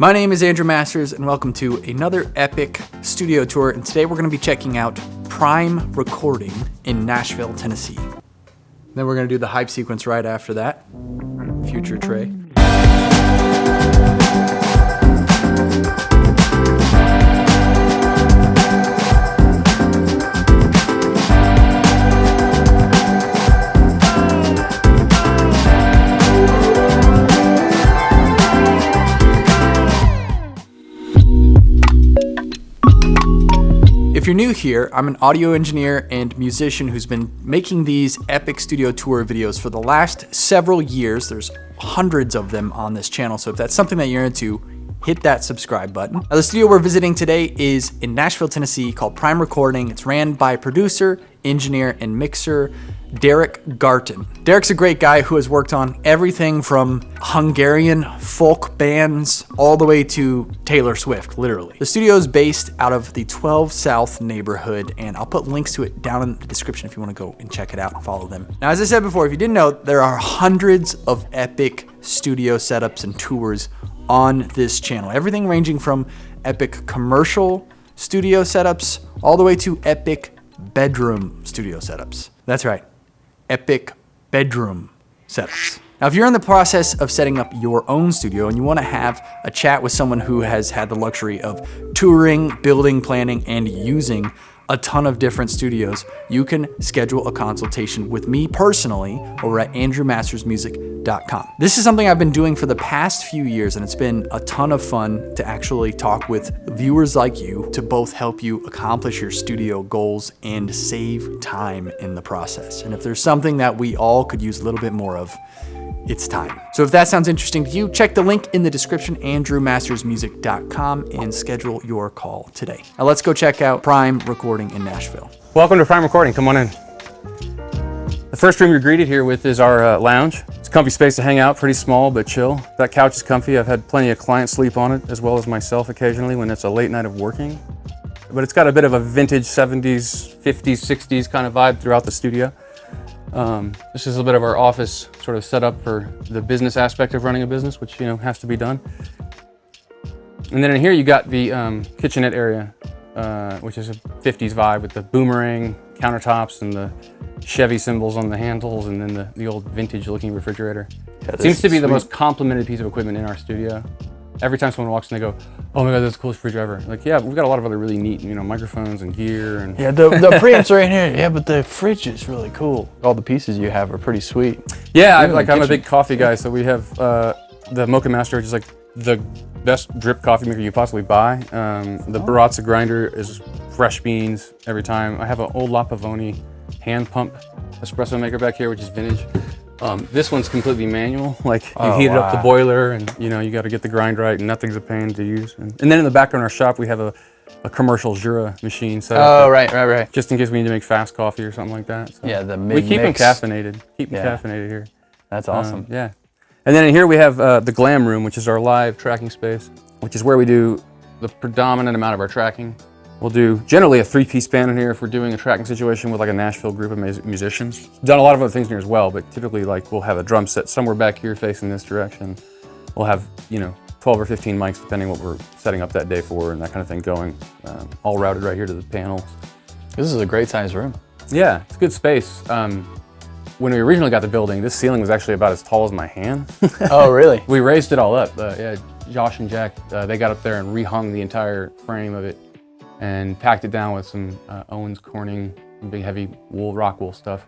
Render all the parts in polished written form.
My name is Andrew Masters and welcome to another epic studio tour, and today we're going to be checking out Prime Recording in Nashville, Tennessee. Then we're going to do the hype sequence right after that. Future Trey. If you're new here, I'm an audio engineer and musician who's been making these epic studio tour videos for the last several years. There's hundreds of them on this channel, so if that's something that you're into, hit that subscribe button. Now, the studio we're visiting today is in Nashville, Tennessee, called Prime Recording. It's ran by producer, engineer, and mixer Derek Garten. Derek's a great guy who has worked on everything from Hungarian folk bands all the way to Taylor Swift, literally. The studio is based out of the 12 South neighborhood, and I'll put links to it down in the description if you want to go and check it out and follow them. Now, as I said before, if you didn't know, there are hundreds of epic studio setups and tours on this channel. Everything ranging from epic commercial studio setups all the way to epic bedroom studio setups. That's right. Epic bedroom setups. Now, if you're in the process of setting up your own studio and you want to have a chat with someone who has had the luxury of touring, building, planning, and using a ton of different studios, you can schedule a consultation with me personally over at andrewmastersmusic.com. This is something I've been doing for the past few years, and it's been a ton of fun to actually talk with viewers like you to both help you accomplish your studio goals and save time in the process. And if there's something that we all could use a little bit more of, it's time. So if that sounds interesting to you, check the link in the description, andrewmastersmusic.com, and schedule your call today. Now let's go check out Prime Recording in Nashville. Welcome to Prime Recording, come on in. The first room you're greeted here with is our lounge. It's a comfy space to hang out, pretty small but chill. That couch is comfy. I've had plenty of clients sleep on it, as well as myself occasionally when it's a late night of working. But it's got a bit of a vintage 70s, 50s, 60s kind of vibe throughout the studio. This is a bit of our office sort of set up for the business aspect of running a business, which, you know, has to be done. And then in here you got the kitchenette area, which is a 50s vibe with the boomerang countertops and the Chevy symbols on the handles, and then the old vintage looking refrigerator. Yeah, seems to be the most complimented piece of equipment in our studio. Every time someone walks in, they go, "Oh my God, that's the coolest fridge ever." Like, yeah, we've got a lot of other really neat, you know, microphones and gear. And yeah, the preamps right here. Yeah, but the fridge is really cool. All the pieces you have are pretty sweet. Yeah, I'm a big coffee guy, so we have the Mocha Master, which is like the best drip coffee maker you possibly buy. The Barazza grinder is fresh beans every time. I have an old La Pavoni hand pump espresso maker back here, which is vintage. This one's completely manual. Like, you heat up the boiler, and you know, you got to get the grind right, and nothing's a pain to use. And then in the back of our shop, we have a commercial Jura machine set up. Oh, right. Just in case we need to make fast coffee or something like that. So yeah, the mid-mix. We keep them caffeinated. Caffeinated here. That's awesome. Yeah. And then in here we have the Glam Room, which is our live tracking space, which is where we do the predominant amount of our tracking. We'll do generally a 3-piece band in here if we're doing a tracking situation with like a Nashville group of musicians. Done a lot of other things in here as well, but typically like we'll have a drum set somewhere back here facing this direction. We'll have, you know, 12 or 15 mics depending what we're setting up that day for, and that kind of thing going, all routed right here to the panels. This is a great sized room. Yeah, it's a good space. When we originally got the building, this ceiling was actually about as tall as my hand. Oh, really? We raised it all up. Yeah, Josh and Jack, they got up there and rehung the entire frame of it and packed it down with some Owens Corning, big heavy rock wool stuff.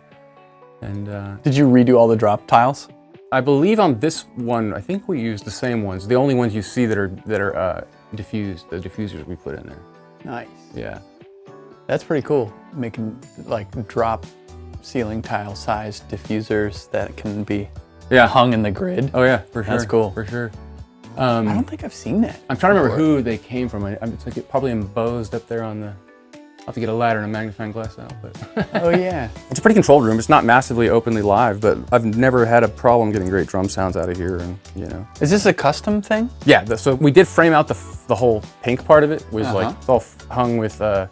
And did you redo all the drop tiles? I believe on this one, I think we used the same ones. The only ones you see that are diffused, the diffusers we put in there. Nice. Yeah. That's pretty cool. Making like drop ceiling tile sized diffusers that can be hung in the grid. Oh yeah, for sure. That's cool. For sure. I don't think I've seen that. I'm trying to remember who they came from. It's like probably embossed up there on the. I'll have to get a ladder and a magnifying glass out. But oh yeah. It's a pretty controlled room. It's not massively openly live, but I've never had a problem getting great drum sounds out of here. And you know. Is this a custom thing? Yeah. So we did frame out the whole pink part of it. Was like it's all hung with I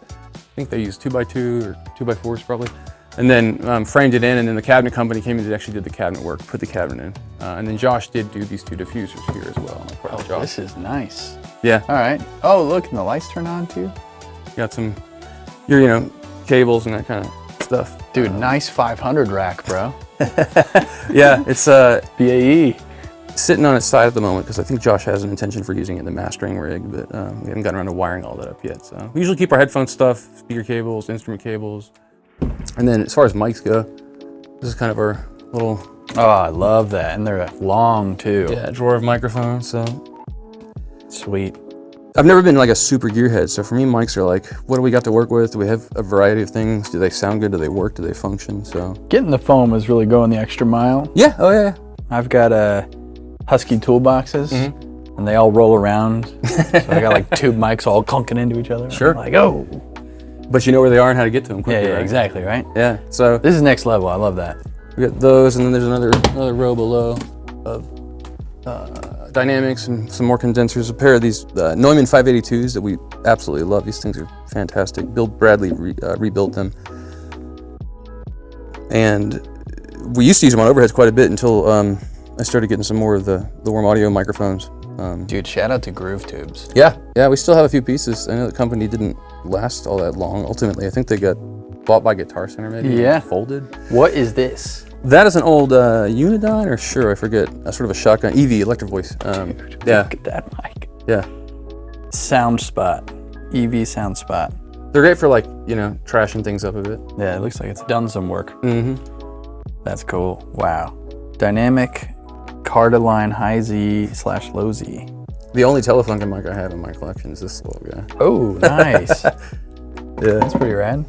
think they used 2x2 or 2x4s probably. And then framed it in, and then the cabinet company came in and actually did the cabinet work, put the cabinet in. And then Josh did do these 2 diffusers here as well. Oh, this is nice. Yeah. All right. Oh, look, and the lights turn on too. Got some, your, cables and that kind of stuff. Dude, nice 500 rack, bro. Yeah, it's BAE. sitting on its side at the moment because I think Josh has an intention for using it in the mastering rig, but we haven't gotten around to wiring all that up yet. So we usually keep our headphone stuff, speaker cables, instrument cables. And then as far as mics go, this is kind of our little... Oh, I love that. And they're long too. Yeah, drawer of microphones, so... Sweet. I've never been like a super gearhead, so for me mics are like, what do we got to work with? Do we have a variety of things? Do they sound good? Do they work? Do they function? So... Getting the foam is really going the extra mile. Yeah, oh yeah. I've got Husky toolboxes, and they all roll around. So I got like 2 mics all clunking into each other. Sure. I'm like, oh. But you know where they are and how to get to them quickly, Yeah, right? exactly, right? Yeah, so... This is next level. I love that. We got those, and then there's another row below of dynamics and some more condensers. A pair of these Neumann 582s that we absolutely love. These things are fantastic. Bill Bradley rebuilt them. And we used to use them on overheads quite a bit until I started getting some more of the Warm Audio microphones. Dude, shout out to Groove Tubes. Yeah, we still have a few pieces. I know the company didn't last all that long. Ultimately, I think they got bought by Guitar Center maybe. Yeah. Folded. What is this? That is an old Unidyne, or sure, I forget. A sort of a shotgun, EV, electric voice. Dude, yeah. Look at that mic. Yeah. Sound spot. EV sound spot. They're great for like, trashing things up a bit. Yeah, it looks like it's done some work. Mm-hmm. That's cool. Wow. Dynamic Cardaline High Z/Low Z. The only Telefunken mic I have in my collection is this little guy. Oh, nice. Yeah. That's pretty rad.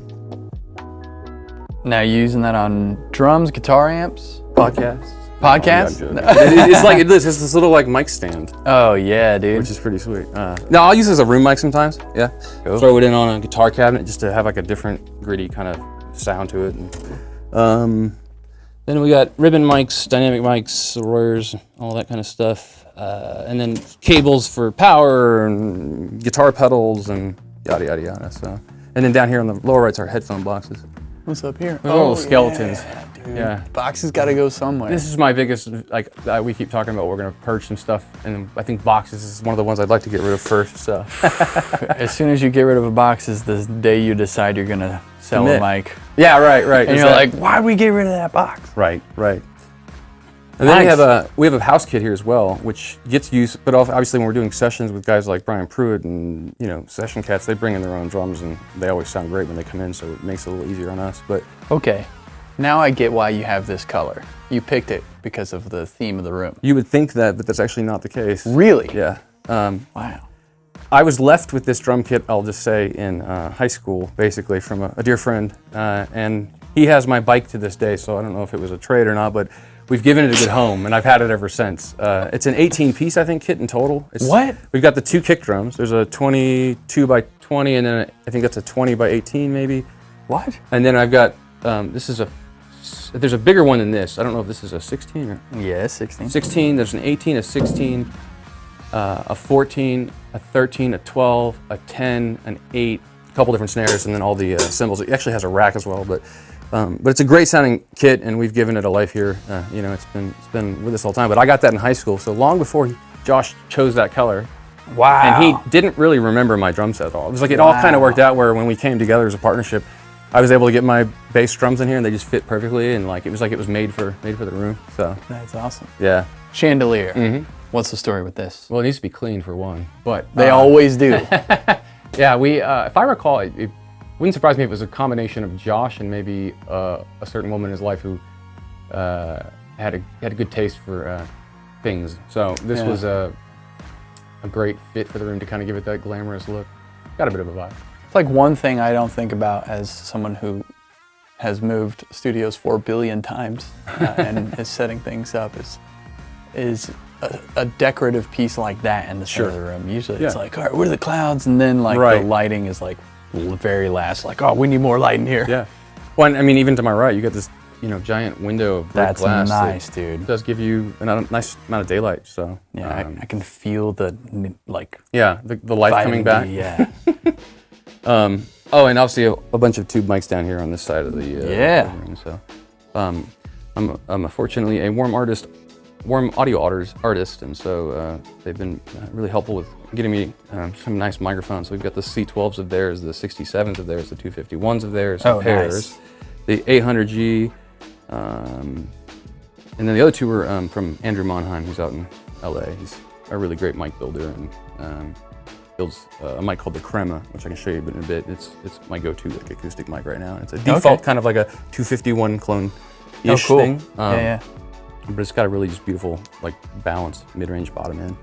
Now you using that on drums, guitar amps? Podcasts. Podcasts? It's like this. It's this little like mic stand, Oh yeah, dude. which is pretty sweet. No, I'll use it as a room mic sometimes. Yeah. Cool. Throw it in on a guitar cabinet just to have like a different gritty kind of sound to it. And, then we got ribbon mics, dynamic mics, Royers, all that kind of stuff. And then cables for power and guitar pedals and yada, yada, yada. So, and then down here on the lower right's our headphone boxes. What's up here? Little skeletons. Yeah, dude. Yeah. Boxes got to go somewhere. This is my biggest, we keep talking about we're going to purge some stuff. And I think boxes is one of the ones I'd like to get rid of first. So, As soon as you get rid of a box is the day you decide you're going to sell Commit. a mic. yeah, right. And you're like, why'd we get rid of that box? Right. And then we have a house kit here as well, which gets used, but obviously when we're doing sessions with guys like Brian Pruitt and session cats, they bring in their own drums and they always sound great when they come in, so it makes it a little easier on us. But Okay, now I get why you have this color. You picked it because of the theme of the room. you would think that, but that's actually not the case. Really? Yeah. Wow. I was left with this drum kit, I'll just say, in high school, basically, from a dear friend, and he has my bike to this day, so I don't know if it was a trade or not, but we've given it a good home, and I've had it ever since. It's an 18-piece, I think, kit in total. What? We've got the 2 kick drums. There's a 22 by 20, and then I think that's a 20 by 18, maybe. What? And then I've got, there's a bigger one than this. I don't know if this is a 16 or... Yeah, 16. 16, there's an 18, a 16, a 14, a 13, a 12, a 10, an 8, a couple different snares, and then all the cymbals. It actually has a rack as well, but it's a great sounding kit, and we've given it a life here. It's been with us all the time. But I got that in high school, so long before Josh chose that color. Wow. And he didn't really remember my drum set at all. It was like it all kind of worked out where when we came together as a partnership, I was able to get my bass drums in here, and they just fit perfectly, and it was made for the room. So That's awesome. yeah. Chandelier. Mm-hmm. What's the story with this? Well, it needs to be clean for one, but They always do. yeah, we if I recall, it wouldn't surprise me if it was a combination of Josh and maybe a certain woman in his life who had a good taste for things. So this was a great fit for the room to kind of give it that glamorous look. Got a bit of a vibe. It's like one thing I don't think about as someone who has moved studios 4 billion times and is setting things up is a decorative piece like that in the center of the room. Usually it's like, all right, what are the clouds? And then like the lighting is like the very last, like, oh, we need more light in here. Yeah. Well, I mean, even to my right, you got this, giant window of brick glass. That's nice, dude. It does give you a nice amount of daylight. So yeah, I can feel the like. Yeah, the light coming back. Yeah. Oh, and obviously a bunch of tube mics down here on this side of the room. So, I'm unfortunately a warm audio artist, and so they've been really helpful with getting me some nice microphones. So we've got the C12s of theirs, the 67s of theirs, the 251s of theirs, pairs, nice. The 800G, and then the other two were from Andrew Monheim, who's out in LA. He's a really great mic builder, and builds a mic called the Crema, which I can show you in a bit. It's my go-to like acoustic mic right now. It's a default kind of like a 251 clone-ish thing. Yeah. But it's got a really just beautiful, like, balanced mid-range bottom end.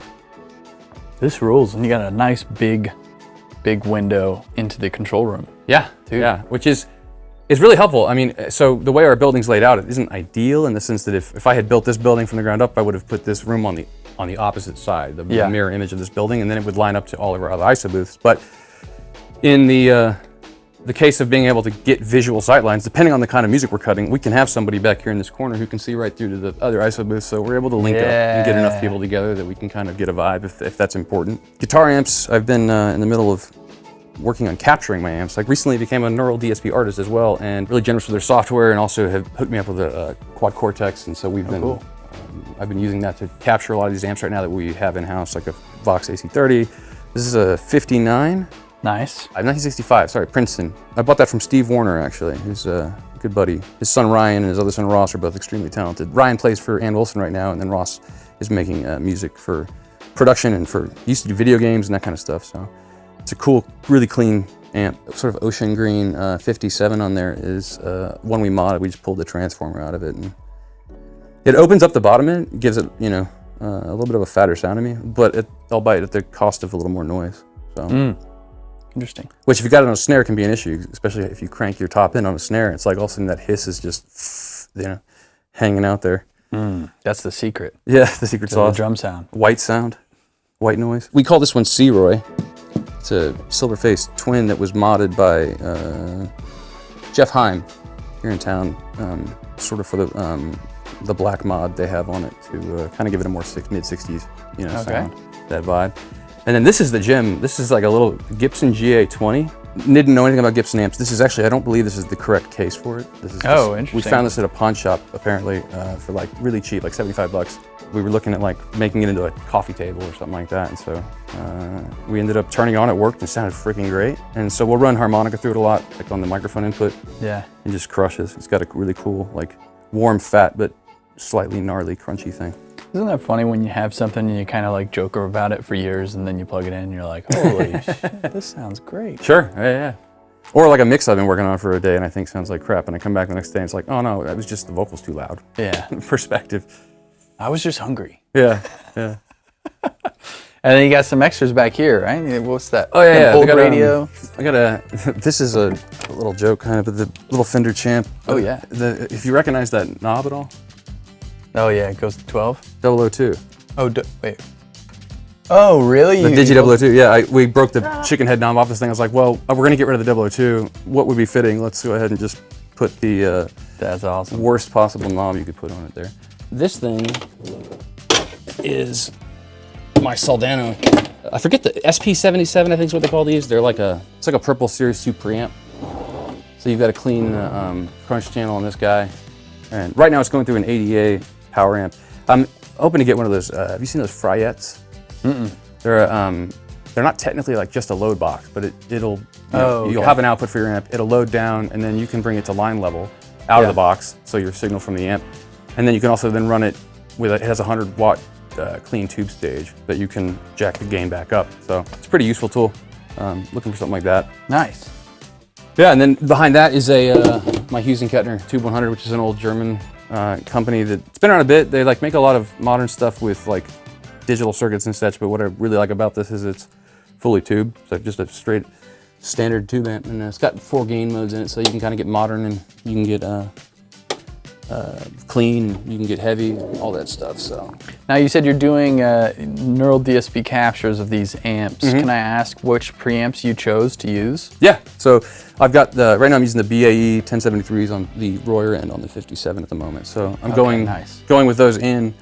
This rules, and you got a nice big window into the control room. Yeah, too. Yeah, which is really helpful. I mean, so the way our building's laid out, it isn't ideal in the sense that if I had built this building from the ground up, I would have put this room on the opposite side, the mirror image of this building, and then it would line up to all of our other ISO booths. But in the case of being able to get visual sightlines, depending on the kind of music we're cutting, we can have somebody back here in this corner who can see right through to the other ISO booth, so we're able to link up and get enough people together that we can kind of get a vibe if that's important. Guitar amps, I've been in the middle of working on capturing my amps. Like recently became a neural DSP artist as well, and really generous with their software, and also have hooked me up with a quad cortex, and so we've been I've been using that to capture a lot of these amps right now that we have in-house, like a Vox AC30. This is a 59. Nice. 1965, sorry, Princeton. I bought that from Steve Warner, actually, who's a good buddy. His son Ryan and his other son Ross are both extremely talented. Ryan plays for Ann Wilson right now, and then Ross is making music for production and used to do video games and that kind of stuff. So it's a cool, really clean amp. Sort of ocean green 57 on there is one we modded. We just pulled the transformer out of it, and it opens up the bottom end, gives it, a little bit of a fatter sound to me, but albeit at the cost of a little more noise. So. Interesting. Which, if you got it on a snare, can be an issue, especially if you crank your top end on a snare. It's like all of a sudden that hiss is just, hanging out there. That's the secret. Yeah, the secret sauce. The drum sound. White sound, white noise. We call this one C-Roy. It's a silver-faced twin that was modded by Jeff Heim here in town, sort of for the black mod they have on it to kind of give it a more mid-60s, sound, that vibe. And then this is the gem. This is like a little Gibson GA20. Didn't know anything about Gibson amps. This is actually, I don't believe this is the correct case for it. This is interesting. We found this at a pawn shop, apparently, for like really cheap, like $75. We were looking at like making it into a coffee table or something like that. And so we ended up turning it on. It worked and sounded freaking great. And so we'll run harmonica through it a lot, like on the microphone input. Yeah. It just crushes. It's got a really cool, like warm, fat, but slightly gnarly, crunchy thing. Isn't that funny when you have something and you kind of like joke about it for years and then you plug it in and you're like, holy shit, this sounds great. Sure, yeah. Or like a mix I've been working on for a day and I think sounds like crap, and I come back the next day and it's like, oh no, that was just the vocals too loud. Yeah. Perspective. I was just hungry. Yeah. And then you got some extras back here, right? What's that? Oh yeah, Old radio. I got this is a little joke kind of, but the little Fender Champ. Oh yeah. If you recognize that knob at all? Oh yeah, it goes to 12? 002. Oh, wait. Oh, really? The Digi 002, yeah. We broke the chicken head knob off this thing. I was like, well, we're gonna get rid of the 002. What would be fitting? Let's go ahead and just put the that's awesome. Worst possible knob you could put on it there. This thing is my Soldano. I forget the SP77, I think is what they call these. They're like it's like a purple Series 2 preamp. So you've got a clean crunch channel on this guy. And right now it's going through an ADA power amp. I'm hoping to get one of those, have you seen those Fryettes? They're not technically like just a load box, but you'll have an output for your amp, it'll load down, and then you can bring it to line level out of the box, so your signal from the amp. And then you can also then run it with, it has a 100-watt clean tube stage that you can jack the gain back up. So it's a pretty useful tool. Looking for something like that. Nice. Yeah, and then behind that is my Hughes & Kettner Tube 100, which is an old German company that's been around a bit. They like make a lot of modern stuff with like digital circuits and such, but what I really like about this is it's fully tube, so just a straight standard tube amp, and it's got 4 gain modes in it, so you can kind of get modern and you can get clean, you can get heavy, all that stuff. So now you said you're doing neural DSP captures of these amps. Can I ask which preamps you chose to use? Yeah, so I've got right now I'm using the BAE 1073s on the Royer and on the 57 at the moment. So I'm going with those in,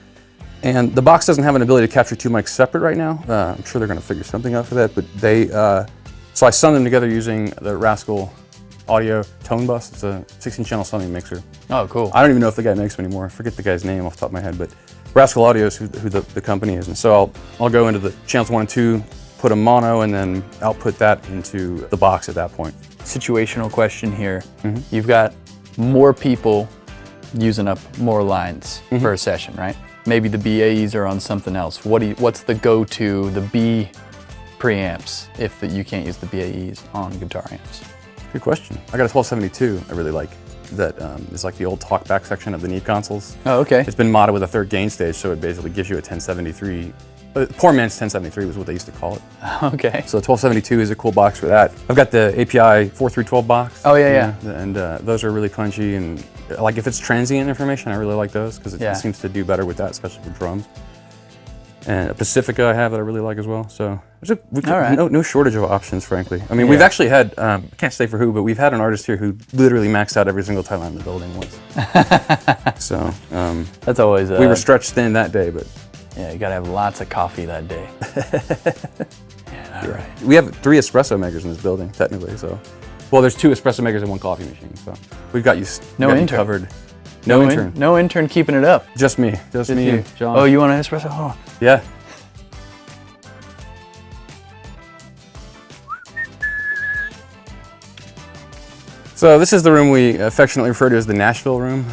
and the box doesn't have an ability to capture 2 mics separate right now. I'm sure they're going to figure something out for that, but So I summed them together using the Rascal Audio Tone Bus. It's a 16-channel summing mixer. Oh, cool. I don't even know if the guy makes them anymore. I forget the guy's name off the top of my head, but Rascal Audio is who the company is. And so I'll go into the channels 1 and 2, put a mono, and then output that into the box at that point. Situational question here. You've got more people using up more lines for a session, right? Maybe the BAEs are on something else. What's the go-to, the B preamps, if you can't use the BAEs on guitar amps? Good question. I got a 1272 I really like. That is like the old talkback section of the Need consoles. Oh, okay. It's been modded with a third gain stage, so it basically gives you a 1073. Poor man's 1073 was what they used to call it. Okay. So the 1272 is a cool box for that. I've got the API 4 through 12 box. Oh, yeah. And those are really punchy, and like if it's transient information, I really like those because it seems to do better with that, especially for drums. And a Pacifica I have that I really like as well. So there's no shortage of options, frankly. I mean, we've actually had, I can't say for who, but we've had an artist here who literally maxed out every single Thailand in the building once. So that's always we were stretched thin that day, but yeah, you gotta have lots of coffee that day. All right. We have 3 espresso makers in this building, technically. So, well, there's 2 espresso makers and 1 coffee machine. So we've got you covered. No intern. No intern keeping it up. Just me. Just me you. and John. Oh, you want an espresso? Oh. Yeah. So this is the room we affectionately refer to as the Nashville room.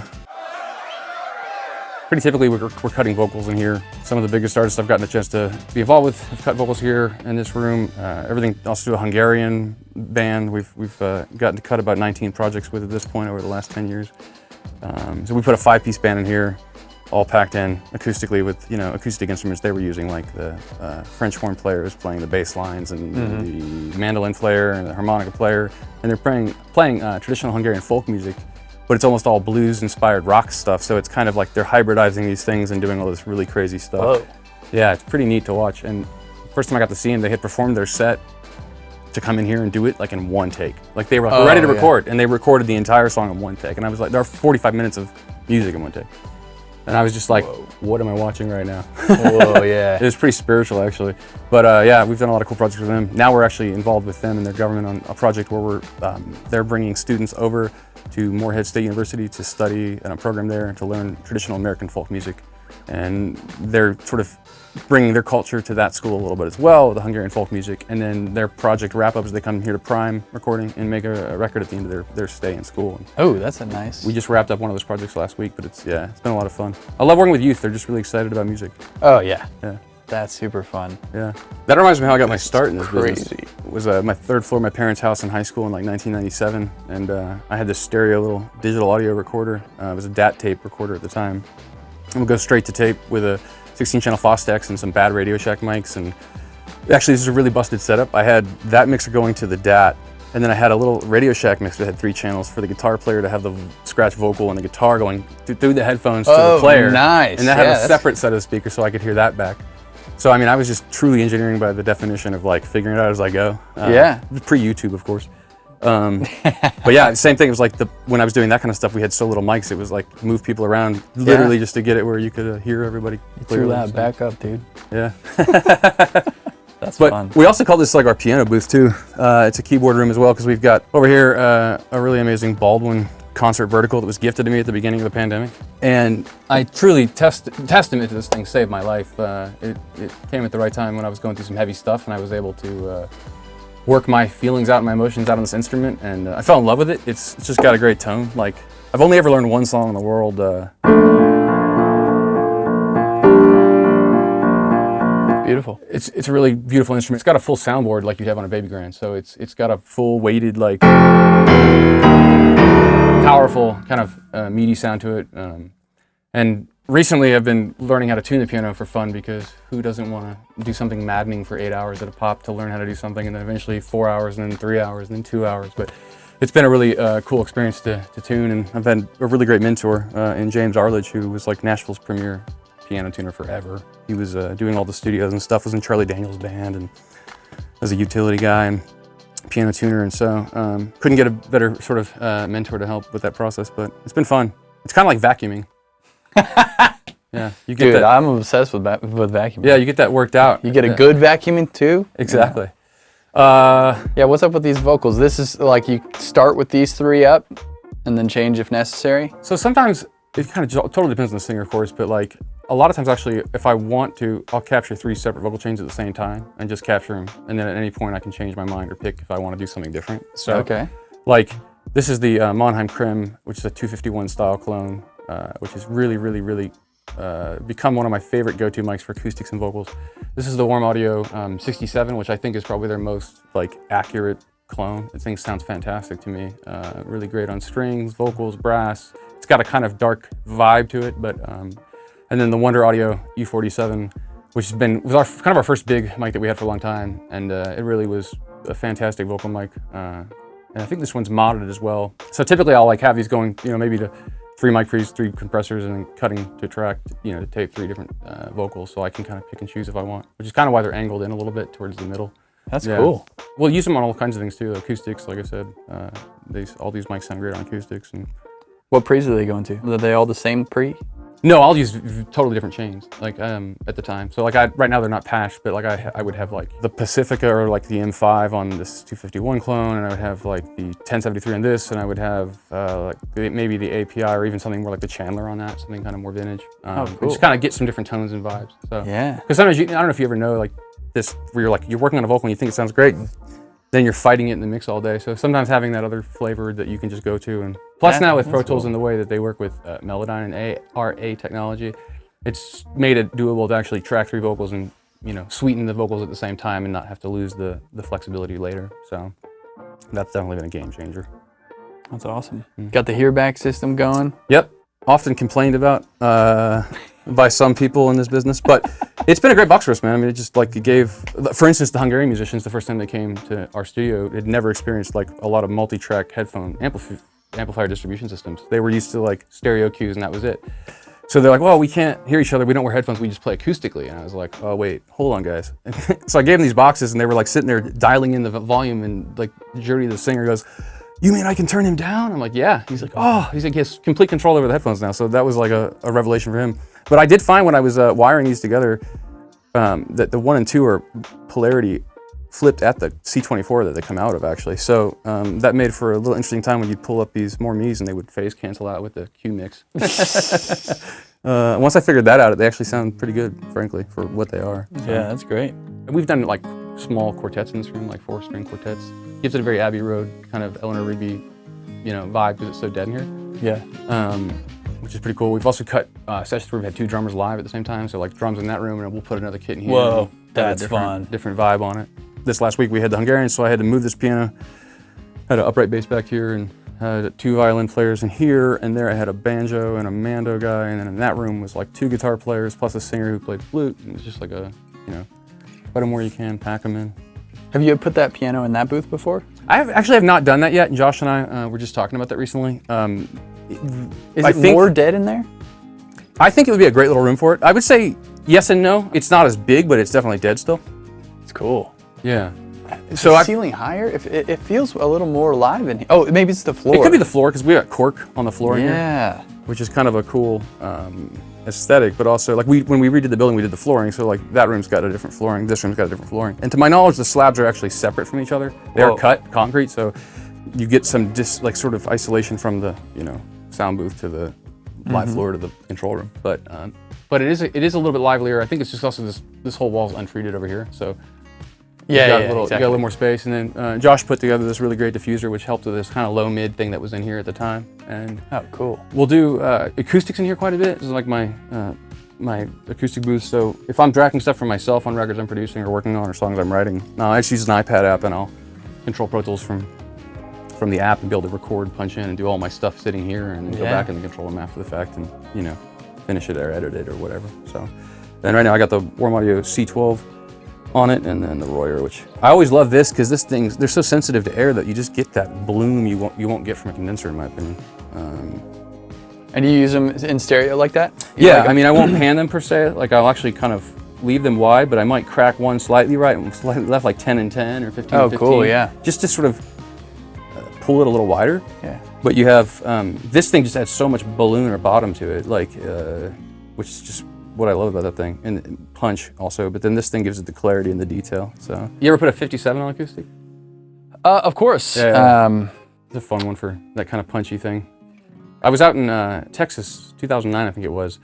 Pretty typically, we're cutting vocals in here. Some of the biggest artists I've gotten a chance to be involved with have cut vocals here in this room. Everything, also a Hungarian band. We've gotten to cut about 19 projects with at this point over the last 10 years. So we put a 5-piece band in here, all packed in acoustically with acoustic instruments they were using, like the French horn players playing the bass lines and the mandolin player and the harmonica player, and they're playing traditional Hungarian folk music. But it's almost all blues-inspired rock stuff, so it's kind of like they're hybridizing these things and doing all this really crazy stuff. Whoa. Yeah, it's pretty neat to watch. And first time I got to see them, they had performed their set to come in here and do it like in 1 take. Like they were ready to record, and they recorded the entire song in 1 take. And I was like, there are 45 minutes of music in 1 take. And I was just like, what am I watching right now? Whoa, yeah. It was pretty spiritual, actually. But yeah, we've done a lot of cool projects with them. Now we're actually involved with them and their government on a project where they're bringing students over to Morehead State University to study in a program there to learn traditional American folk music. And they're sort of bringing their culture to that school a little bit as well, the Hungarian folk music. And then their project wrap-up is they come here to Prime recording and make a record at the end of their stay in school. Oh, that's a nice. We just wrapped up one of those projects last week, but it's been a lot of fun. I love working with youth. They're just really excited about music. Oh, yeah. Yeah. That's super fun. Yeah. That reminds me how I got my start in this crazy. business. It was my 3rd floor of my parents' house in high school in like 1997. And I had this stereo little digital audio recorder. It was a DAT tape recorder at the time. And we'd go straight to tape with a 16-channel Fostex and some bad Radio Shack mics. And actually, this is a really busted setup. I had that mixer going to the DAT. And then I had a little Radio Shack mixer that had 3 channels for the guitar player to have the scratch vocal and the guitar going through the headphones to the player. Nice. And that had a separate set of speakers so I could hear that back. So, I mean, I was just truly engineering by the definition of like figuring it out as I go. Yeah. Pre-YouTube, of course. But yeah, same thing. It was like when I was doing that kind of stuff, we had so little mics. It was like move people around literally just to get it where you could hear everybody clearly. Too loud. Back up, dude. Yeah. That's but fun. We also call this like our piano booth too. It's a keyboard room as well because we've got over here a really amazing Baldwin concert vertical that was gifted to me at the beginning of the pandemic. And I truly testament to this thing saved my life. It came at the right time when I was going through some heavy stuff and I was able to work my feelings out and my emotions out on this instrument, and I fell in love with it. It's just got a great tone. Like, I've only ever learned one song in the world. Beautiful. It's a really beautiful instrument. It's got a full soundboard like you'd have on a baby grand, so it's got a full weighted, like, powerful kind of meaty sound to it. And recently I've been learning how to tune the piano for fun, because who doesn't want to do something maddening for 8 hours at a pop to learn how to do something, and then eventually 4 hours, and then 3 hours, and then 2 hours. But it's been a really cool experience to tune, and I've had a really great mentor in James Arledge, who was like Nashville's premier piano tuner forever. He was doing all the studios and stuff, was in Charlie Daniels' band, and was a utility guy and piano tuner, and so couldn't get a better sort of mentor to help with that process, but it's been fun. It's kind of like vacuuming. Yeah, you get Dude, that. I'm obsessed with vacuuming. Yeah, you get that worked out. You get a good vacuuming too? Exactly. Yeah, what's up with these vocals? This is like you start with these 3 up and then change if necessary? So sometimes it kind of totally depends on the singer, of course, but like a lot of times actually, if I want to, I'll capture 3 separate vocal chains at the same time and just capture them. And then at any point I can change my mind or pick if I want to do something different. So Okay. like this is the Mannheim Krim, which is a 251 style clone, which is really become one of my favorite go-to mics for acoustics and vocals. This is the Warm Audio 67, which I think is probably their most like accurate clone. The thing sounds fantastic to me. Really great on strings, vocals, brass. It's got a kind of dark vibe to it, but and then the Wonder Audio U47, which was kind of our first big mic that we had for a long time, and it really was a fantastic vocal mic. And I think this one's modded as well. So typically I'll like have these going, maybe to 3 mic frees, 3 compressors, and then cutting to track, to tape 3 different vocals, so I can kind of pick and choose if I want, which is kind of why they're angled in a little bit towards the middle. That's cool. We'll use them on all kinds of things too. Acoustics, like I said, all these mics sound great on acoustics. And What pre's are they going to? Are they all the same pre? no, I'll use totally different chains, like at the time. So like right now they're not patched, but like I would have like the Pacifica or like the M5 on this 251 clone, and I would have like the 1073 on this, and I would have maybe the API or even something more like the Chandler on that, something kind of more vintage. Cool. Just kind of get some different tones and vibes. So Yeah. because sometimes I don't know if you ever know like this, where you're working on a vocal and you think it sounds great, then you're fighting it in the mix all day. So sometimes having that other flavor that you can just go to, and plus Yeah, now with Pro that's Tools cool. and the way that they work with Melodyne and ARA technology, it's made it doable to actually track 3 vocals and sweeten the vocals at the same time and not have to lose the flexibility later. So that's definitely been a game changer. That's awesome. Got the hearback system going. Yep, often complained about by some people in this business, but it's been a great box for us, man. I mean, it just like it gave, for instance, the Hungarian musicians, the first time they came to our studio, had never experienced like a lot of multi-track headphone amplifier distribution systems. They were used to like stereo cues and that was it. So they're like, well, we can't hear each other. We don't wear headphones. We just play acoustically. And I was like, oh, wait, hold on, guys. So I gave them these boxes and they were like sitting there dialing in the volume, and like Jody, the singer, goes, you mean I can turn him down? I'm like, yeah. He's like, oh, he has complete control over the headphones now. So that was like a revelation for him. But I did find when I was wiring these together that the 1 and 2 are polarity flipped at the C24 that they come out of, actually. So that made for a little interesting time when you'd pull up these more Mi's and they would phase cancel out with the Q mix. Once I figured that out, they actually sound pretty good, frankly, for what they are. So. Yeah, that's great. And we've done like small quartets in this room, like 4-string quartets. Gives it a very Abbey Road kind of Eleanor Rigby, vibe because it's so dead in here. Yeah. Which is pretty cool. We've also cut sessions where we've had 2 drummers live at the same time, so like drums in that room, and we'll put another kit in here. Whoa, and that's have a fun. different vibe on it. This last week we had the Hungarians, so I had to move this piano. Had an upright bass back here, and had 2 violin players in here, and there I had a banjo and a mando guy, and then in that room was like 2 guitar players plus a singer who played flute. And it's just like put them where you can, pack them in. Have you put that piano in that booth before? I actually have not done that yet, and Josh and I were just talking about that recently. Is it more dead in there? I think it would be a great little room for it. I would say yes and no. It's not as big, but it's definitely dead still. It's cool. Yeah. Is So the I- ceiling higher? If it feels a little more alive in here. Oh, maybe it's the floor. It could be the floor because we got cork on the floor in here, Yeah. which is kind of a cool aesthetic. But also, like when we redid the building, we did the flooring. So like that room's got a different flooring. This room's got a different flooring. And to my knowledge, the slabs are actually separate from each other. They are Whoa. cut concrete, so you get some sort of isolation from the sound booth to the live floor to the control room. But it is a little bit livelier. I think it's just also this whole wall's untreated over here, so. Yeah, You got yeah, a exactly. little more space, and then Josh put together this really great diffuser, which helped with this kind of low mid thing that was in here at the time. And Oh, cool. we'll do acoustics in here quite a bit. This is like my acoustic booth. So if I'm tracking stuff for myself on records I'm producing or working on or songs I'm writing, I just use an iPad app and I'll control Pro Tools from the app and be able to record, punch in, and do all my stuff sitting here, and then go Yeah. back and control them after the fact, and finish it or edit it or whatever. So then right now I got the Warm Audio C12 on it, and then the Royer, which I always love this because they're so sensitive to air that you just get that bloom you won't get from a condenser, in my opinion. And you use them in stereo like that? Yeah, I mean, I won't pan them per se. Like I'll actually kind of leave them wide, but I might crack one slightly right and slightly left, like 10 and 10 or 15 Oh, and 15. cool, yeah. Just to sort of pull it a little wider. Yeah. But you have, this thing just adds so much balloon or bottom to it, like, which just what I love about that thing, and punch also. But then this thing gives it the clarity and the detail. So you ever put a 57 on acoustic? Of course. Yeah. It's a fun one for that kind of punchy thing. I was out in Texas, 2009, I think it was.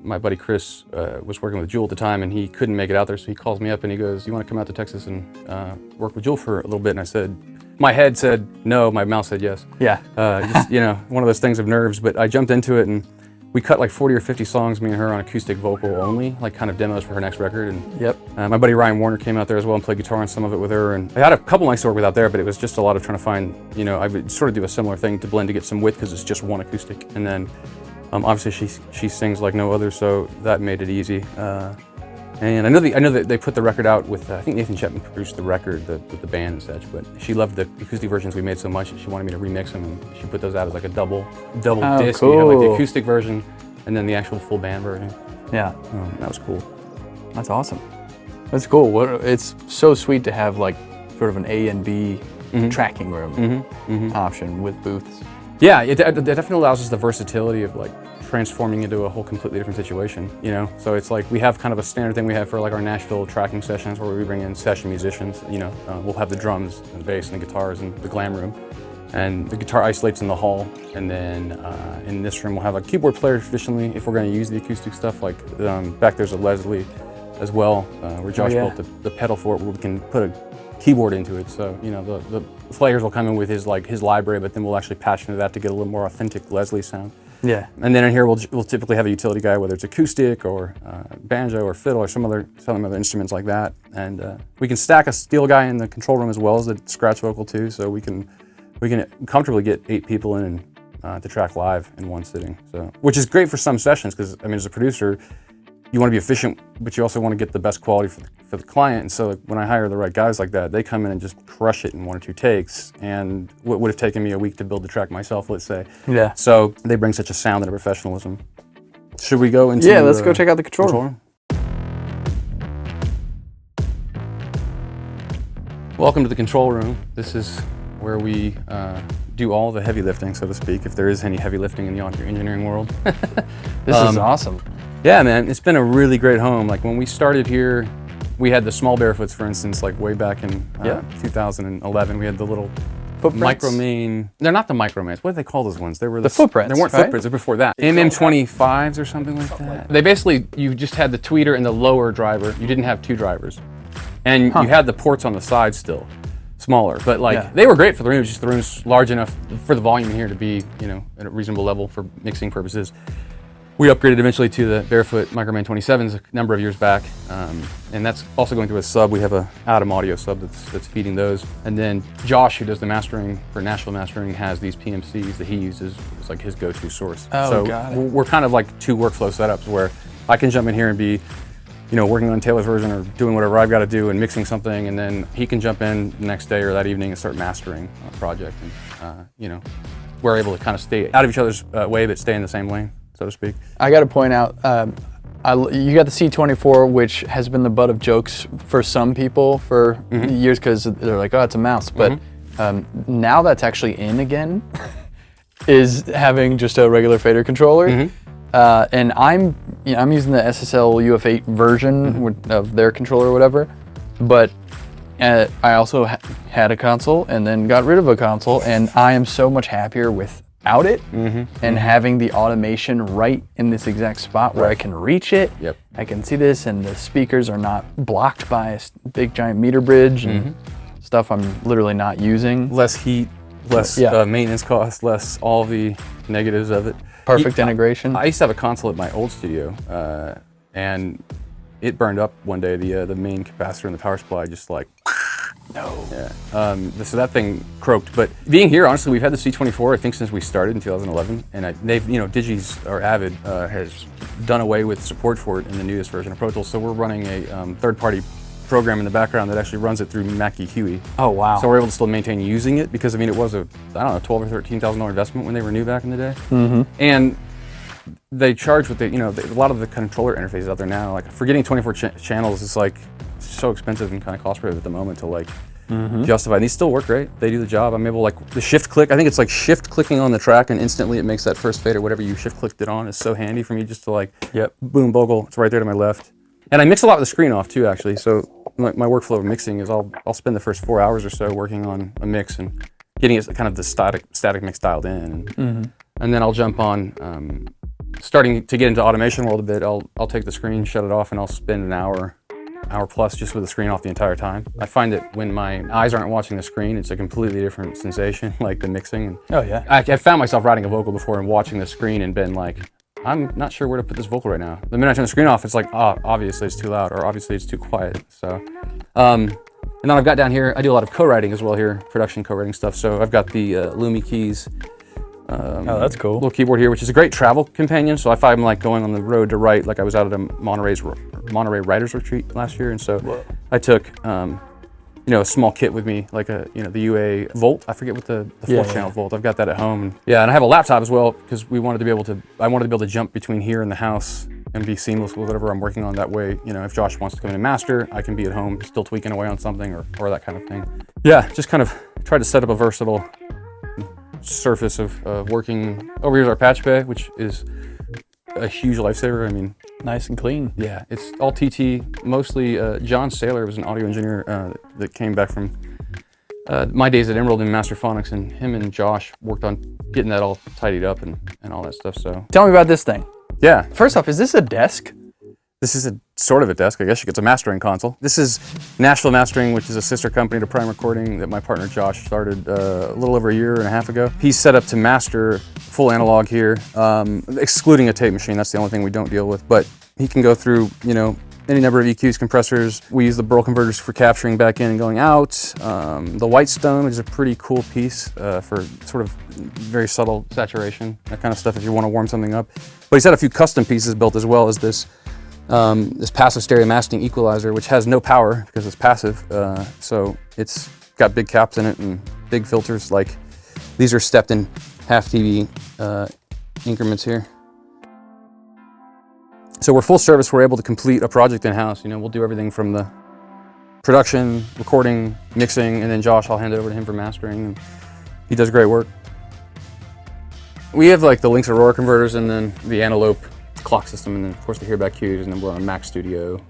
My buddy Chris was working with Jewel at the time, and he couldn't make it out there, so he calls me up and he goes, "You want to come out to Texas and work with Jewel for a little bit?" And I said, my head said no, my mouth said yes. Yeah. Just, you know, one of those things of nerves, but I jumped into it, and we cut like 40 or 50 songs, me and her, on acoustic vocal only, like kind of demos for her next record. And Yep. my buddy Ryan Warner came out there as well and played guitar on some of it with her. And I had a couple nights to work with out there, but it was just a lot of trying to find, you know, I would sort of do a similar thing to blend to get some width because it's just one acoustic. And then obviously she sings like no other, so that made it easy. And I know that they put the record out with, I think Nathan Chapman produced the record with the band and such, but she loved the acoustic versions we made so much that she wanted me to remix them, and she put those out as like a double disc. Cool. You have like the acoustic version and then the actual full band version. Yeah. That was cool. That's awesome. That's cool. It's so sweet to have like sort of an A and B tracking room option with booths. Yeah, it definitely allows us the versatility of like transforming into a whole completely different situation, you know? So it's like we have kind of a standard thing we have for like our Nashville tracking sessions where we bring in session musicians, you know, we'll have the drums and the bass and the guitars in the glam room, and the guitar isolates in the hall, and then in this room we'll have a keyboard player traditionally if we're going to use the acoustic stuff, like back there's a Leslie as well, where Josh built the pedal for it where we can put a keyboard into it, so you know the players will come in with his library, but then we'll actually patch into that to get a little more authentic Leslie sound. Yeah. And then in here we'll typically have a utility guy, whether it's acoustic or banjo or fiddle or some other instruments like that. And we can stack a steel guy in the control room as well as the scratch vocal too, so we can comfortably get 8 people in to track live in one sitting. So, which is great for some sessions because I mean, as a producer, you want to be efficient, but you also want to get the best quality for the client. And so like, when I hire the right guys like that, they come in and just crush it in 1 or 2 takes. And what would have taken me a week to build the track myself, let's say. Yeah. So they bring such a sound and a professionalism. Should we go into Yeah, let's go check out the control room. Welcome to the control room. This is where we do all the heavy lifting, so to speak, if there is any heavy lifting in the audio engineering world. This is awesome. Yeah, man, it's been a really great home. Like when we started here, we had the small barefoots, for instance, like way back in 2011. We had the little Footprints? micromain. They're not the micromains. What do they call those ones? They were The footprints, They weren't right? footprints. They're before that. MM25s or something like that. They basically, you just had the tweeter and the lower driver. You didn't have 2 drivers, and you had the ports on the side still, smaller. But like they were great for the room. Just the room's large enough for the volume here to be, you know, at a reasonable level for mixing purposes. We upgraded eventually to the barefoot Microman 27s a number of years back, and that's also going through a sub. We have a Atom Audio sub that's feeding those. And then Josh, who does the mastering for Nashville mastering, has these PMCs that he uses as like his go-to source. Oh, so got it. we're kind of like 2 workflow setups where I can jump in here and be, you know, working on Taylor's version or doing whatever I've got to do and mixing something, and then he can jump in the next day or that evening and start mastering a project. And you know, we're able to kind of stay out of each other's way but stay in the same lane, so to speak. I got to point out, you got the C24, which has been the butt of jokes for some people for years because they're like, oh, it's a mouse. But now that's actually in again, is having just a regular fader controller. And I'm using the SSL UF8 version of their controller or whatever. But I also had a console and then got rid of a console, and I am so much happier without it and having the automation right in this exact spot where I can reach it. Yep. I can see this, and the speakers are not blocked by a big giant meter bridge and stuff I'm literally not using. Less heat, less maintenance costs, less all the negatives of it. Perfect integration. I used to have a console at my old studio, and it burned up one day. The main capacitor and the power supply just like, no. Yeah. So that thing croaked. But being here, honestly, we've had the C24 I think since we started in 2011, and they've, you know, Digi's or Avid has done away with support for it in the newest version of Pro Tools. So we're running a third-party program in the background that actually runs it through Mackie Huey. Oh wow. So we're able to still maintain using it because I mean it was a $12,000 or $13,000 investment when they were new back in the day. And they charge with the, you know, a lot of the controller interfaces out there now, like for getting 24 channels is like so expensive and kind of cost prohibitive at the moment to like justify. And these still work great. They do the job. I'm able, like, the shift click, I think it's like shift clicking on the track and instantly it makes that first fade or whatever you shift clicked it on. It's so handy for me just to, like, boom, bogle, it's right there to my left. And I mix a lot with the screen off too, actually. So my workflow of mixing is I'll spend the first 4 hours or so working on a mix and getting it kind of the static mix dialed in. And then I'll jump on, starting to get into automation world a bit. I'll take the screen, shut it off, and I'll spend an hour plus just with the screen off the entire time. I find that when my eyes aren't watching the screen, it's a completely different sensation, like the mixing. Oh yeah. I found myself writing a vocal before and watching the screen and been like, I'm not sure where to put this vocal right now. The minute I turn the screen off, it's like, oh, obviously it's too loud, or obviously it's too quiet. So, and then I've got down here, I do a lot of co-writing as well here, production co-writing stuff. So I've got the Lumi keys. Oh, that's cool. Little keyboard here, which is a great travel companion. So if I'm like going on the road to write, like I was out at a Monterey Writers Retreat last year, and so I took, a small kit with me, like the UA Volt. I forget what the 4-channel Volt. I've got that at home. And I have a laptop as well because I wanted to be able to jump between here and the house and be seamless with whatever I'm working on. That way, if Josh wants to come in and master, I can be at home still tweaking away on something or that kind of thing. Yeah, just kind of try to set up a versatile surface of working. Over here's our patch bay, which is a huge lifesaver. I mean, nice and clean. Yeah, it's all TT. Mostly, John Saylor was an audio engineer that came back from my days at Emerald and Masterphonics, and him and Josh worked on getting that all tidied up and all that stuff. So tell me about this thing. Yeah. First off, is this a desk? This is a sort of a desk, I guess. It's a mastering console. This is Nashville Mastering, which is a sister company to Prime Recording that my partner Josh started a little over a year and a half ago. He's set up to master full analog here, excluding a tape machine. That's the only thing we don't deal with. But he can go through, any number of EQs, compressors. We use the Burl converters for capturing back in and going out. The Whitestone, which is a pretty cool piece for sort of very subtle saturation, that kind of stuff if you want to warm something up. But he's had a few custom pieces built as well as this passive stereo masking equalizer, which has no power because it's passive. So it's got big caps in it and big filters. Like these are stepped in half dB increments here. So we're full service. We're able to complete a project in-house. We'll do everything from the production, recording, mixing, and then Josh, I'll hand it over to him for mastering. And he does great work. We have like the Lynx Aurora converters and then the Antelope clock system, and then of course the Hearback Qs, and then we're on a Mac Studio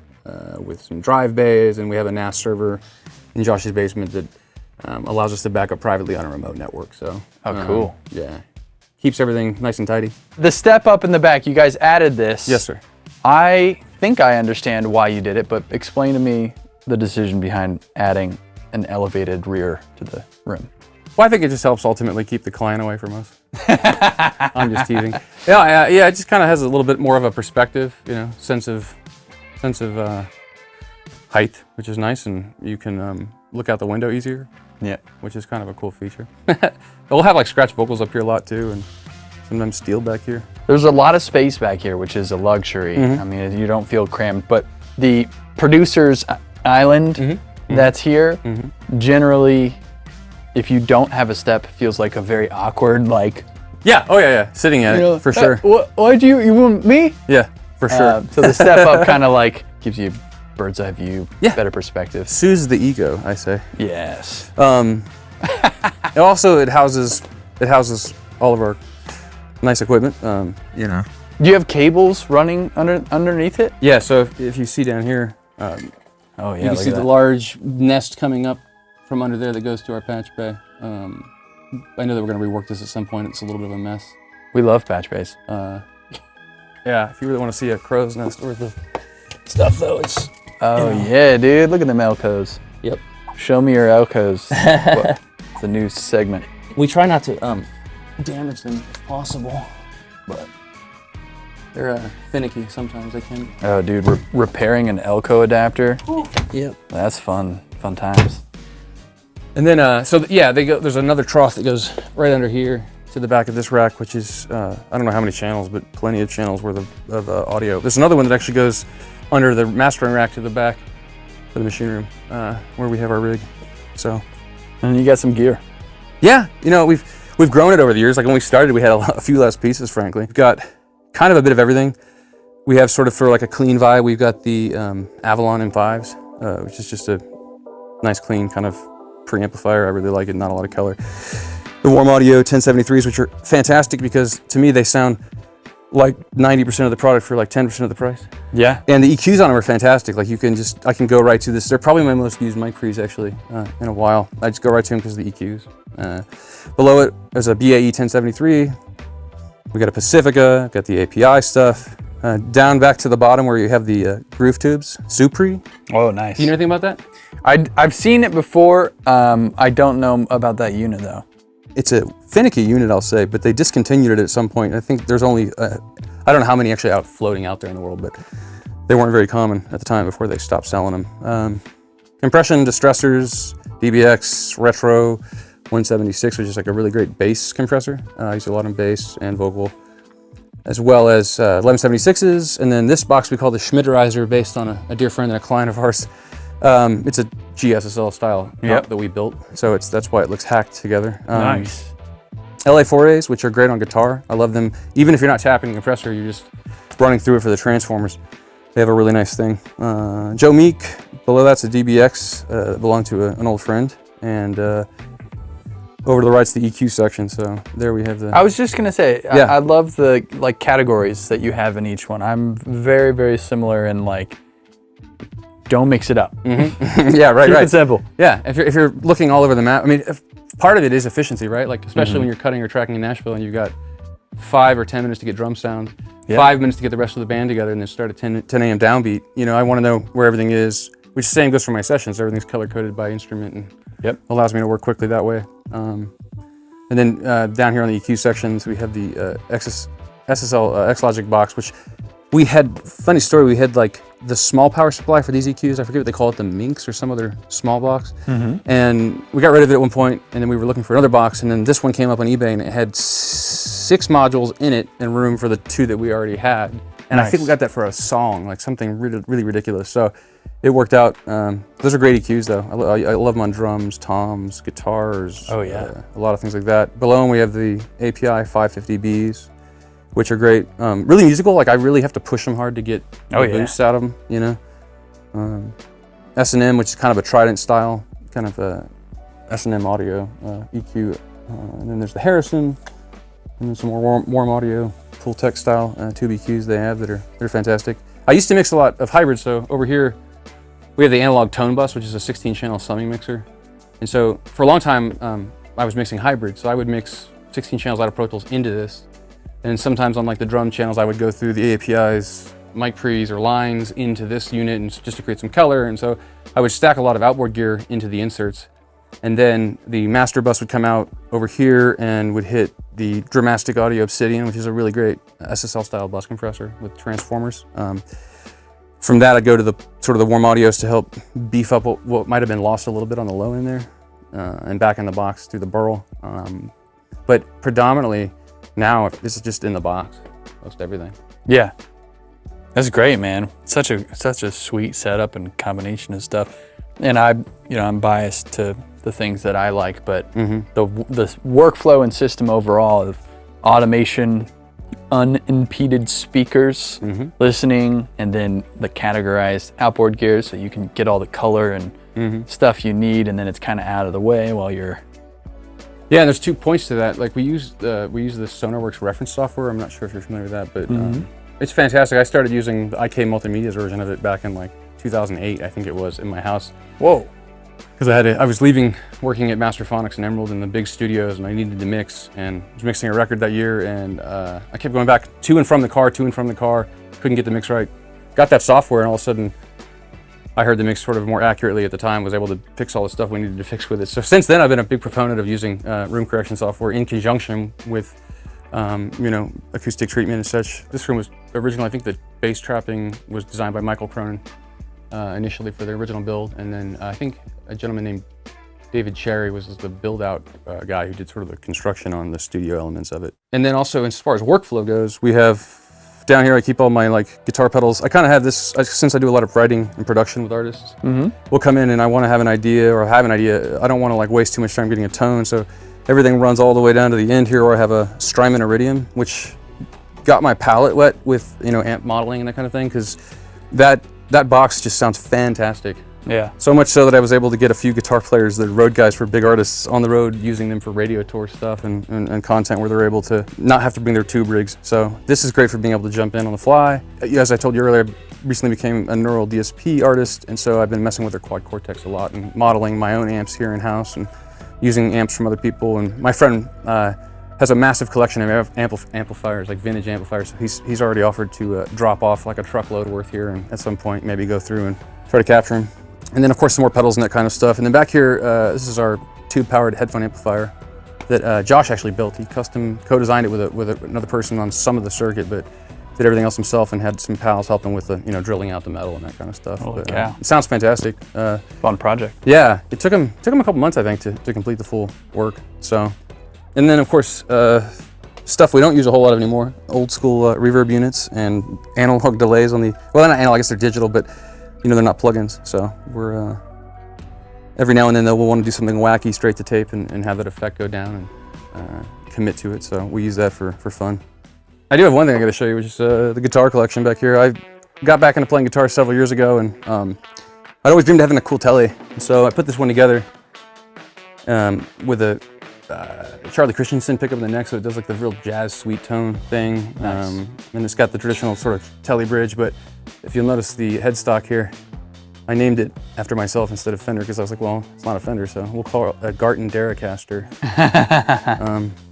with some drive bays, and we have a NAS server in Josh's basement that allows us to back up privately on a remote network. So cool. Yeah, keeps everything nice and tidy. The step up in the back, you guys added this. Yes, sir. I think I understand why you did it, but explain to me the decision behind adding an elevated rear to the room. Well, I think it just helps ultimately keep the client away from us. I'm just teasing. Yeah, it just kind of has a little bit more of a perspective, sense of height, which is nice, and you can look out the window easier. Yeah, which is kind of a cool feature. We'll have like scratch vocals up here a lot too, and sometimes steel back here. There's a lot of space back here, which is a luxury. I mean, you don't feel crammed, but the producer's island that's here, generally, if you don't have a step, it feels like a very awkward, like... Yeah, sitting at it, for sure. Why'd you want me? Yeah, for sure. So the step up kind of like gives you bird's eye view, better perspective. Soothes the ego, I say. Yes. Also, it houses all of our nice equipment, Do you have cables running underneath it? Yeah, so if you see down here, you can see the large nest coming up from under there that goes to our patch bay. I know that we're going to rework this at some point. It's a little bit of a mess. We love patch bays. Yeah, if you really want to see a crow's nest worth of stuff, though, it's... yeah, dude. Look at them Elcos. Yep. Show me your Elcos. It's a new segment. We try not to damage them if possible, but they're finicky sometimes. They can. Oh, dude, repairing an Elco adapter. Yep. That's fun. Fun times. And then, there's another trough that goes right under here to the back of this rack, which is, I don't know how many channels, but plenty of channels worth of audio. There's another one that actually goes under the mastering rack to the back of the machine room, where we have our rig. So. And you got some gear. Yeah, we've grown it over the years. Like when we started, we had a few less pieces, frankly. We've got kind of a bit of everything. We have sort of for like a clean vibe, we've got the Avalon M5s, which is just a nice, clean kind of preamplifier. I really like it, not a lot of color. The warm audio 1073s, which are fantastic because to me they sound like 90% of the product for like 10% of the price. Yeah. And the EQs on them are fantastic. Like I can go right to this. They're probably my most used mic pre's actually in a while. I just go right to them because of the EQs. Below it, there's a BAE 1073. We got a Pacifica, got the API stuff. Down back to the bottom where you have the groove tubes, Supri. Oh, nice. Do you know anything about that? I've seen it before. I don't know about that unit though. It's a finicky unit, I'll say, but they discontinued it at some point. I think there's only, I don't know how many actually floating out there in the world, but they weren't very common at the time before they stopped selling them. Compression, distressors, DBX, Retro, 176, which is like a really great bass compressor. I use a lot in bass and vocal, as well as 1176s, and then this box we call the Schmitterizer, based on a dear friend and a client of ours. It's a GSSL style that we built, so that's why it looks hacked together. Nice. LA4As, which are great on guitar. I love them. Even if you're not tapping the compressor, you're just running through it for the transformers. They have a really nice thing. Joe Meek, below that's a DBX, that belonged to an old friend, and over to the right's the EQ section. So there we have the. I was just gonna say, Yeah. I love the like categories that you have in each one. I'm very, very similar in like, don't mix it up. Yeah, right, Keep right. it simple. Yeah, if you're looking all over the map, I mean, part of it is efficiency, right? Like, especially when you're cutting or tracking in Nashville and you've got 5 or 10 minutes to get drum sound, 5 minutes to get the rest of the band together, and then start a 10 a.m. downbeat. You know, I want to know where everything is, which same goes for my sessions. Everything's color-coded by instrument and allows me to work quickly that way. And then down here on the EQ sections, we have the SSL X-Logic box, which we had, funny story, we had like the small power supply for these EQs. I forget what they call it, the Minx or some other small box. And we got rid of it at one point, and then we were looking for another box, and then this one came up on eBay, and it had 6 modules in it and room for the 2 that we already had. And I think we got that for a song, like something really, really ridiculous. So it worked out. Those are great EQs though. I love them on drums, toms, guitars. Oh yeah. A lot of things like that. Below them we have the API 550Bs, which are great. Really musical, like I really have to push them hard to get the boosts out of them, you know. S&M, which is kind of a Trident style, kind of a S&M audio EQ. And then there's the Harrison, and then some more warm audio, full tech style tube EQs they have that are fantastic. I used to mix a lot of hybrids, so over here we have the analog tone bus, which is a 16-channel summing mixer. And so for a long time, I was mixing hybrids, so I would mix 16 channels out of Pro Tools into this. And sometimes on like the drum channels, I would go through the APIs, mic pre's or lines into this unit and just to create some color. And so I would stack a lot of outboard gear into the inserts. And then the master bus would come out over here and would hit the Dramastic Audio Obsidian, which is a really great SSL style bus compressor with transformers. From that, I'd go to the sort of the warm audios to help beef up what might have been lost a little bit on the low end there, and back in the box through the burl. But predominantly now, this is just in the box, most everything. Yeah, that's great, man. Such a sweet setup and combination of stuff. And I'm biased to the things that I like, but the workflow and system overall of automation, unimpeded speakers, listening, and then the categorized outboard gears so you can get all the color and stuff you need, and then it's kind of out of the way while you're. Yeah, and there's 2 points to that. Like we use the SonarWorks reference software. I'm not sure if you're familiar with that, but it's fantastic. I started using the IK Multimedia's version of it back in like 2008, I think it was, in my house. Whoa. Because I was leaving working at Masterphonics and Emerald in the big studios, and I needed to mix, and I was mixing a record that year, and I kept going back to and from the car, couldn't get the mix right. Got that software, and all of a sudden, I heard the mix sort of more accurately at the time, was able to fix all the stuff we needed to fix with it. So since then, I've been a big proponent of using room correction software in conjunction with, acoustic treatment and such. This room was originally, I think the bass trapping was designed by Michael Cronin initially for the original build, and then I think a gentleman named David Cherry was the build-out guy who did sort of the construction on the studio elements of it. And then also, as far as workflow goes, we have down here, I keep all my like guitar pedals. I kind of have this, since I do a lot of writing and production with artists, we'll come in and I want to have an idea, or have an idea. I don't want to like waste too much time getting a tone, so everything runs all the way down to the end here, or I have a Strymon Iridium, which got my palette wet with amp modeling and that kind of thing, because that box just sounds fantastic. Yeah. So much so that I was able to get a few guitar players that are road guys for big artists on the road, using them for radio tour stuff and content where they're able to not have to bring their tube rigs. So this is great for being able to jump in on the fly. As I told you earlier, I recently became a neural DSP artist, and so I've been messing with their quad cortex a lot and modeling my own amps here in-house and using amps from other people. And my friend has a massive collection of amplifiers, like vintage amplifiers. He's already offered to drop off like a truckload worth here, and at some point maybe go through and try to capture them. And then of course some more pedals and that kind of stuff. And then back here, this is our tube-powered headphone amplifier that Josh actually built. He custom co-designed it with another person on some of the circuit, but did everything else himself and had some pals helping with the, drilling out the metal and that kind of stuff. Holy But, cow. it sounds fantastic. Fun project. Yeah, it took him a couple months, I think, to complete the full work. So, and then of course, stuff we don't use a whole lot of anymore. Old school reverb units and analog delays on the, well, they're not analog, I guess they're digital, but they're not plugins. So we're, every now and then we'll want to do something wacky straight to tape and have that effect go down and commit to it. So we use that for fun. I do have one thing I got to show you, which is the guitar collection back here. I got back into playing guitar several years ago, and I'd always dreamed of having a cool telly. And so I put this one together with a Charlie Christensen pickup in the neck, so it does like the real jazz sweet tone thing. Nice. And it's got the traditional sort of telly bridge, but if you'll notice the headstock here, I named it after myself instead of Fender, because I was like, well, it's not a Fender, so we'll call it a Garten Deracaster.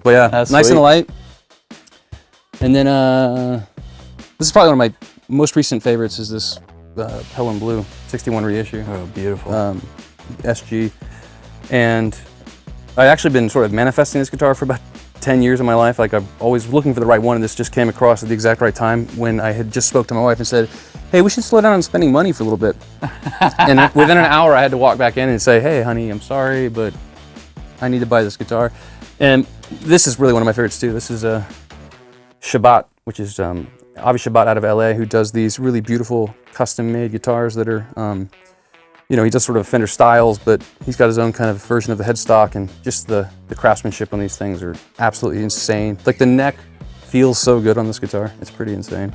But yeah, That's nice sweet. and light. And then this is probably one of my most recent favorites, is this Helen Blue 61 reissue. Oh, beautiful. SG. And I've actually been sort of manifesting this guitar for about 10 years of my life. Like, I'm always looking for the right one, and this just came across at the exact right time when I had just spoke to my wife and said, hey, we should slow down on spending money for a little bit. And within an hour, I had to walk back in and say, hey, honey, I'm sorry, but I need to buy this guitar. And this is really one of my favorites too. This is Shabbat, which is Avi Shabbat out of LA, who does these really beautiful custom-made guitars that are, he does sort of Fender styles, but he's got his own kind of version of the headstock, and just the craftsmanship on these things are absolutely insane. Like, the neck feels so good on this guitar. It's pretty insane.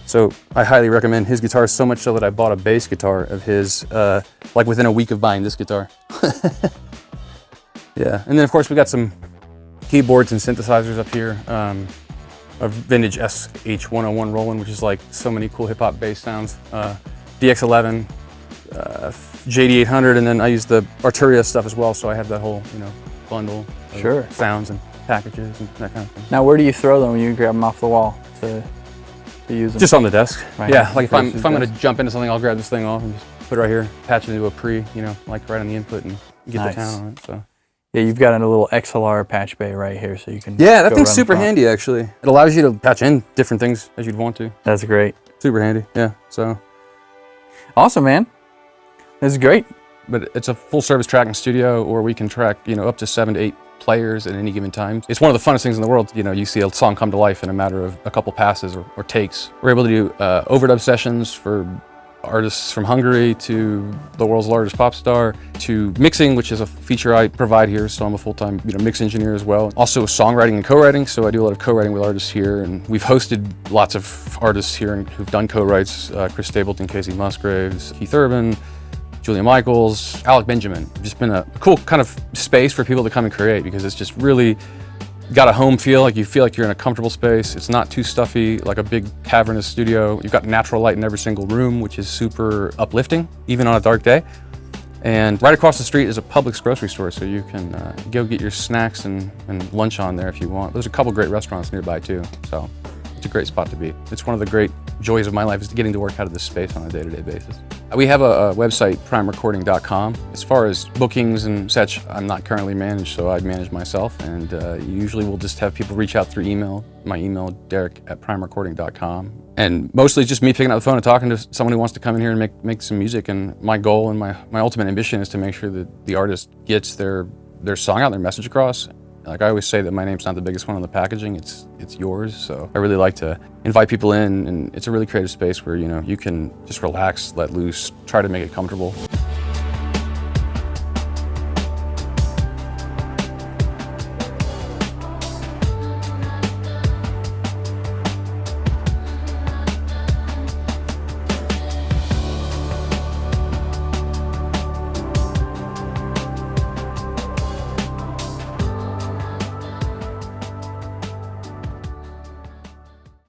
So I highly recommend his guitar, so much so that I bought a bass guitar of his, like within a week of buying this guitar. Yeah, and then of course we got some keyboards and synthesizers up here. A vintage SH-101 Roland, which is like so many cool hip hop bass sounds. DX11, JD800, and then I use the Arturia stuff as well, so I have that whole, bundle of Sure. sounds and packages and that kind of thing. Now, where do you throw them when you grab them off the wall to use them? Just on the desk. Right. Yeah, like if I'm Versus gonna desk. jump into something, I'll grab this thing off and just put it right here, patch it into a pre, like right on the input, and get Nice. the tone on it. So. Yeah, you've got a little XLR patch bay right here, so you can. Yeah, that go thing's around the super front. handy actually. It allows you to patch in different things as you'd want to. That's great. Super handy, yeah. So, Awesome, man. This is great. but it's a full service tracking studio, or we can track, up to 7 to 8 players at any given time. It's one of the funnest things in the world. You see a song come to life in a matter of a couple passes or takes. We're able to do overdub sessions for artists from Hungary to the world's largest pop star, to mixing, which is a feature I provide here, so I'm a full-time mix engineer as well. Also songwriting and co-writing, so I do a lot of co-writing with artists here, and we've hosted lots of artists here who've done co-writes, Chris Stapleton, Casey Musgraves, Keith Urban, Julia Michaels, Alec Benjamin. Just been a cool kind of space for people to come and create, because it's just really got a home feel. Like, you feel like you're in a comfortable space. It's not too stuffy, like a big cavernous studio. You've got natural light in every single room, which is super uplifting, even on a dark day. And right across the street is a Publix grocery store, so you can go get your snacks and lunch on there if you want. There's a couple great restaurants nearby too, so it's a great spot to be. It's one of the great joys of my life, is getting to work out of this space on a day-to-day basis. We have a website, primerecording.com. As far as bookings and such, I'm not currently managed, so I manage myself, and usually we'll just have people reach out through email. My email, derek@primerecording.com. And mostly just me picking up the phone and talking to someone who wants to come in here and make some music. And my goal and my ultimate ambition is to make sure that the artist gets their song out, their message across. Like, I always say that my name's not the biggest one on the packaging, it's yours. So I really like to invite people in, and it's a really creative space where, you can just relax, let loose, try to make it comfortable.